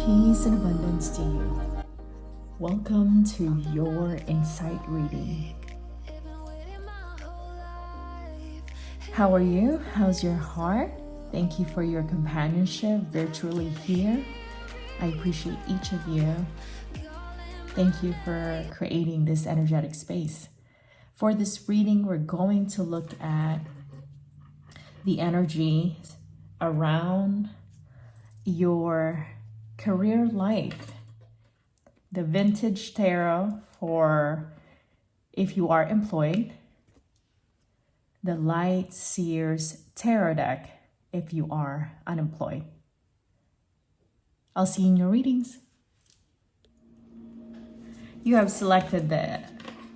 Peace and abundance to you. Welcome to your insight reading. How are you? How's your heart? Thank you for your companionship virtually here. I appreciate each of you. Thank you for creating this energetic space. For this reading, we're going to look at the energy around your career life. The vintage tarot for if you are employed. The 𝐊𝐢𝐧𝐝 tarot deck if you are unemployed. I'll see you in your readings. You have selected the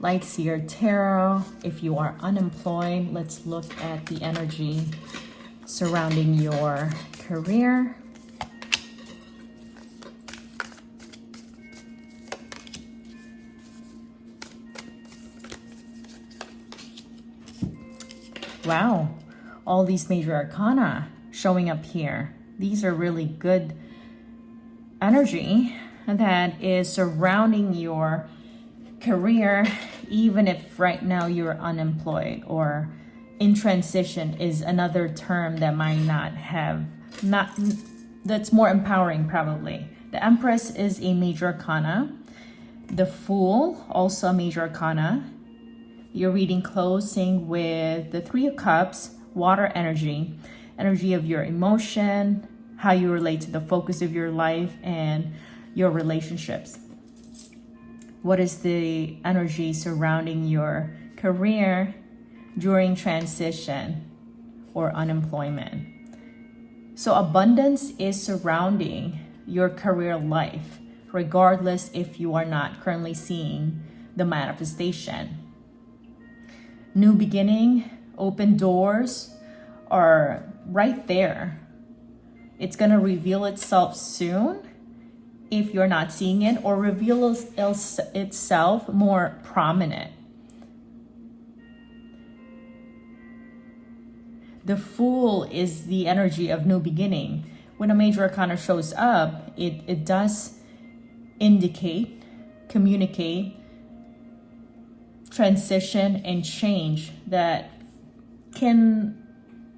𝐊𝐢𝐧𝐝 tarot if you are unemployed. Let's look at the energy surrounding your career. Wow, all these major arcana showing up here. These are really good energy that is surrounding your career, even if right now you're unemployed or in transition is another term that might that's more empowering probably. The Empress is a major arcana. The Fool, also a major arcana. You're reading closing with the Three of Cups, water energy of your emotion, how you relate to the focus of your life and your relationships. What is the energy surrounding your career during transition or unemployment? So abundance is surrounding your career life, regardless if you are not currently seeing the manifestation. New beginning, open doors are right there. It's going to reveal itself soon if you're not seeing it, or reveal itself more prominent. The Fool is the energy of new beginning. When a major arcana shows up, it does indicate, communicate, transition and change that can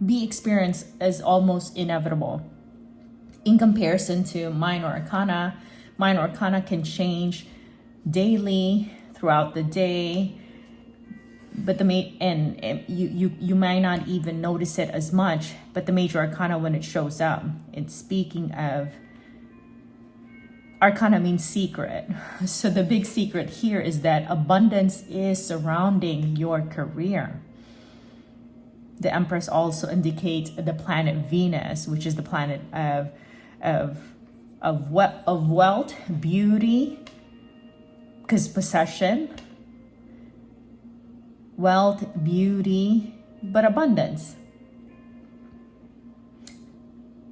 be experienced as almost inevitable. In comparison to minor arcana can change daily throughout the day, but you might not even notice it as much. But the major arcana, when it shows up, it's speaking of arcana means secret. So the big secret here is that abundance is surrounding your career. The Empress also indicates the planet Venus, which is the planet of wealth, beauty, because possession, wealth, beauty, but abundance.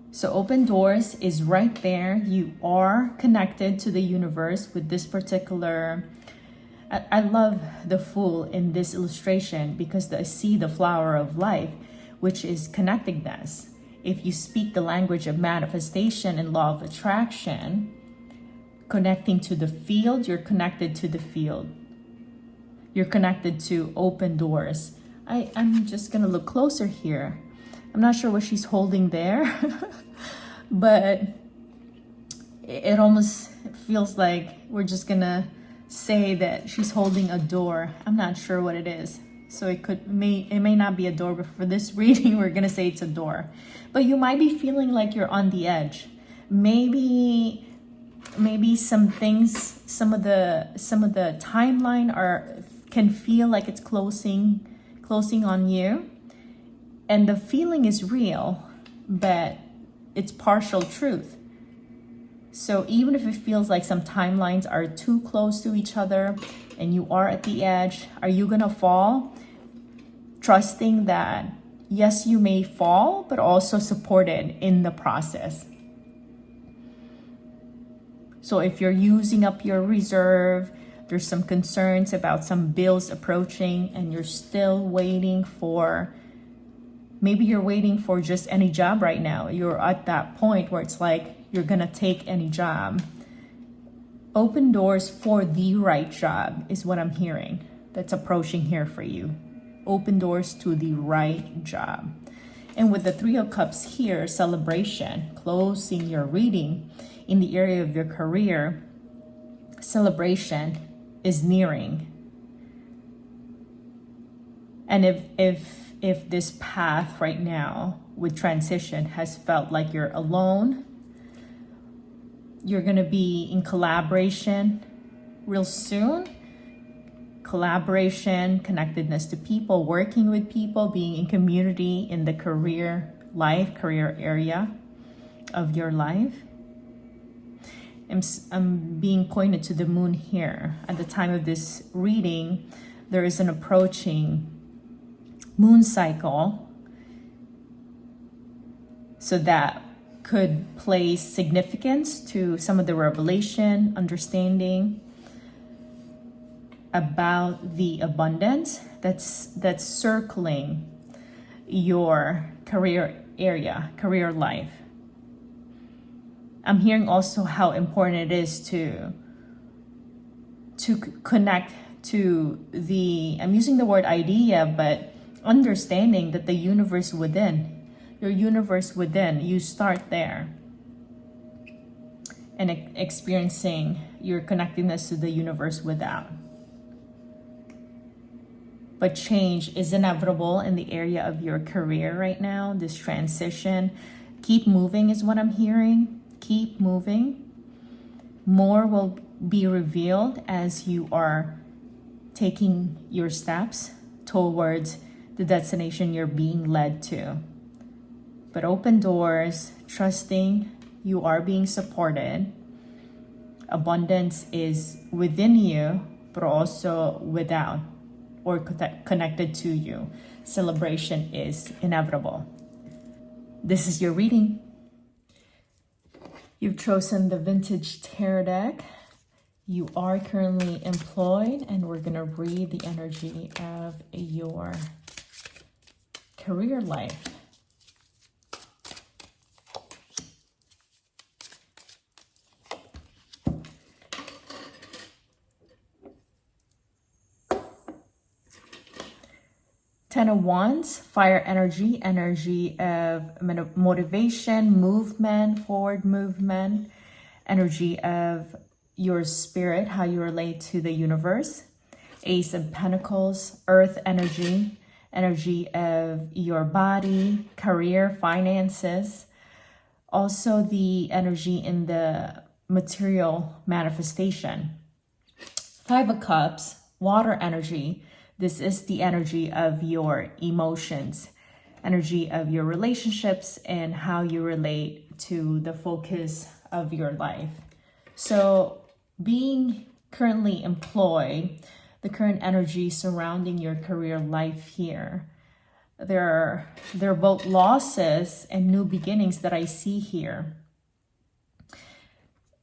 So open doors is right there. You are connected to the universe with this particular. I love the Fool in this illustration because I see the flower of life, which is connectedness. If you speak the language of manifestation and law of attraction, connecting to the field, you're connected to the field. You're connected to open doors. I'm just going to look closer here. I'm not sure what she's holding there, but it almost feels like we're just going to say that she's holding a door. I'm not sure what it is. So it may not be a door, but for this reading, we're going to say it's a door. But you might be feeling like you're on the edge. Maybe some things, some of the timeline can feel like it's closing on you. And the feeling is real, but it's partial truth. So even if it feels like some timelines are too close to each other and you are at the edge, are you going to fall? Trusting that, yes, you may fall, but also supported in the process. So if you're using up your reserve, there's some concerns about some bills approaching and you're still waiting for, maybe you're waiting for just any job right now. You're at that point where it's like, you're going to take any job. Open doors for the right job is what I'm hearing that's approaching here for you. Open doors to the right job. And with the Three of Cups here, celebration, closing your reading in the area of your career, celebration is nearing. And if this path right now with transition has felt like you're alone, you're going to be in collaboration real soon. Collaboration, connectedness to people, working with people, being in community in the career life, career area of your life. I'm being pointed to the moon here. At the time of this reading, there is an approaching moon cycle. So that could place significance to some of the revelation, understanding about the abundance that's circling your career area, career life. I'm hearing also how important it is to connect to the, I'm using the word idea, but understanding that the universe within, your universe within, you start there. And experiencing your connectedness to the universe without. But change is inevitable in the area of your career right now, this transition. Keep moving is what I'm hearing. Keep moving. More will be revealed as you are taking your steps towards the destination you're being led to. But open doors, trusting you are being supported. Abundance is within you, but also without or connected to you. Celebration is inevitable. This is your reading. You've chosen the Vintage Tarot deck. You are currently employed, and we're going to read the energy of your career life. Ten of Wands, fire energy, energy of motivation, movement, forward movement, energy of your spirit, how you relate to the universe. Ace of Pentacles, earth energy, energy of your body, career, finances. Also the energy in the material manifestation. Five of Cups, water energy. This is the energy of your emotions, energy of your relationships, and how you relate to the focus of your life. So being currently employed, the current energy surrounding your career life here, there are both losses and new beginnings that I see here.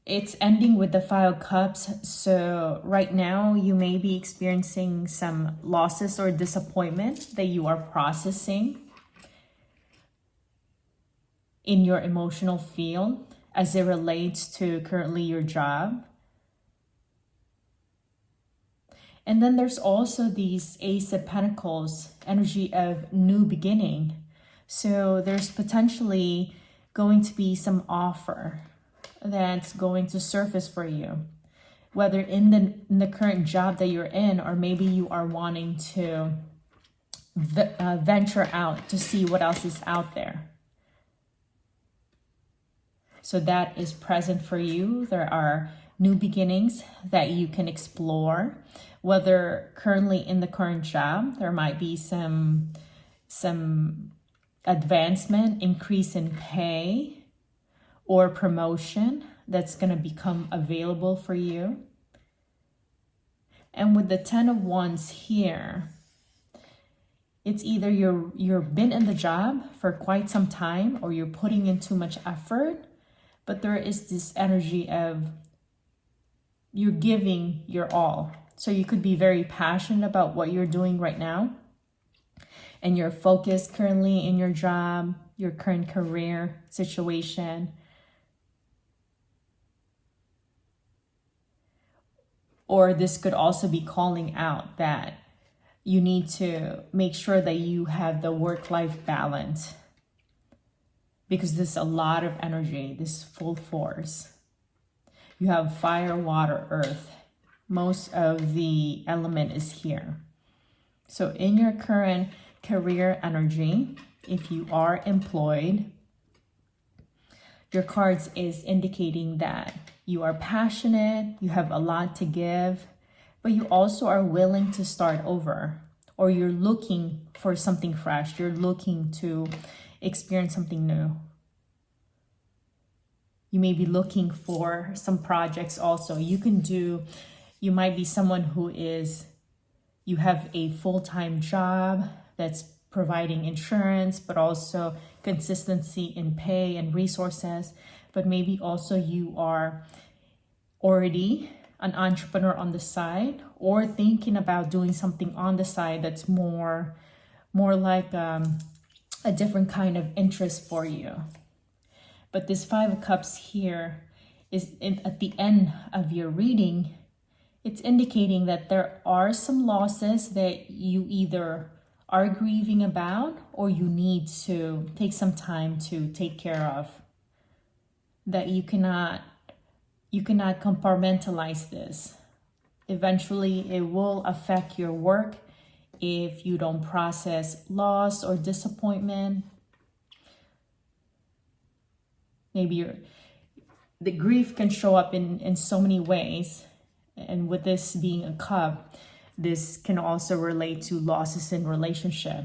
It's ending with the Five of Cups. So right now you may be experiencing some losses or disappointment that you are processing in your emotional field as it relates to currently your job. And then there's also these Ace of Pentacles, energy of new beginning. So there's potentially going to be some offer that's going to surface for you, whether in the current job that you're in, or maybe you are wanting to venture out to see what else is out there. So that is present for you. There are new beginnings that you can explore, whether currently in the current job, there might be some advancement, increase in pay, or promotion that's going to become available for you. And with the Ten of Wands here, it's either you've been in the job for quite some time, or you're putting in too much effort, but there is this energy of you're giving your all. So you could be very passionate about what you're doing right now, and you're focused currently in your job, your current career situation. Or this could also be calling out that you need to make sure that you have the work-life balance, because there's a lot of energy, this full force. You have fire, water, earth. Most of the element is here. So in your current career energy, if you are employed, your cards is indicating that you are passionate, you have a lot to give, but you also are willing to start over, or you're looking for something fresh. You're looking to experience something new. You may be looking for some projects also. You might be someone who you have a full-time job that's providing insurance, but also consistency in pay and resources. But maybe also you are already an entrepreneur on the side, or thinking about doing something on the side that's more like a different kind of interest for you. But this Five of Cups here is at the end of your reading. It's indicating that there are some losses that you either are grieving about, or you need to take some time to take care of. That you cannot compartmentalize this. Eventually, it will affect your work if you don't process loss or disappointment. Maybe the grief can show up in so many ways. And with this being a cup, this can also relate to losses in relationship.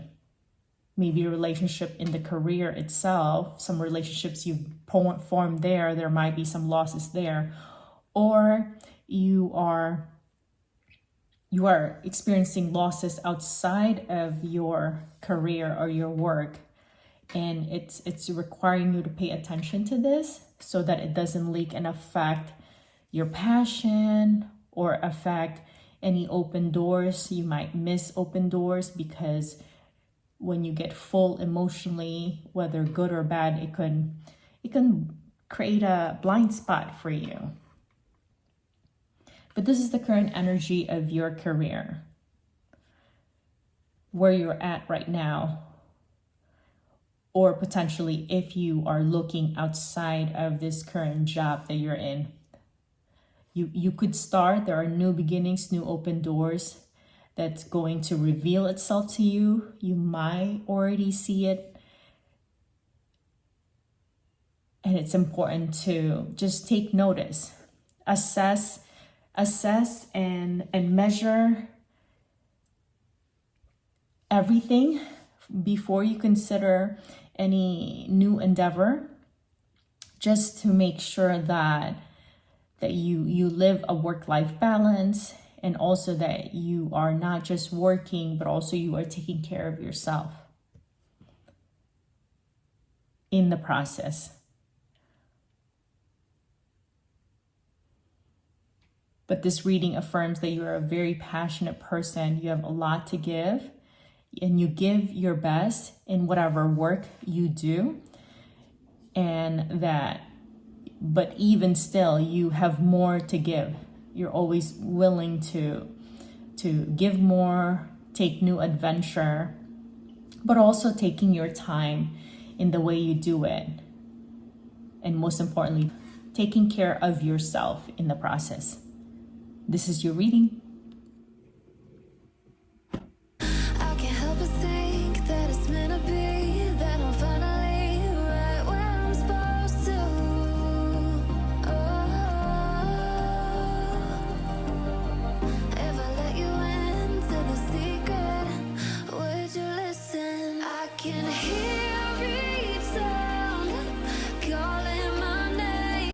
Maybe a relationship in the career itself, some relationships you've formed there might be some losses there. Or you are experiencing losses outside of your career or your work. And it's requiring you to pay attention to this so that it doesn't leak and affect your passion or affect any open doors. You might miss open doors because when you get full emotionally, whether good or bad, it can create a blind spot for you. But this is the current energy of your career, where you're at right now, or potentially if you are looking outside of this current job that you're in. You could start, there are new beginnings, new open doors that's going to reveal itself to you. You might already see it. And it's important to just take notice, assess and measure everything before you consider any new endeavor, just to make sure that you live a work-life balance, and also that you are not just working, but also you are taking care of yourself in the process. But this reading affirms that you are a very passionate person. You have a lot to give, and you give your best in whatever work you do. But even still, you have more to give. You're always willing to give more, take new adventure, but also taking your time in the way you do it. And most importantly, taking care of yourself in the process. This is your reading. Can hear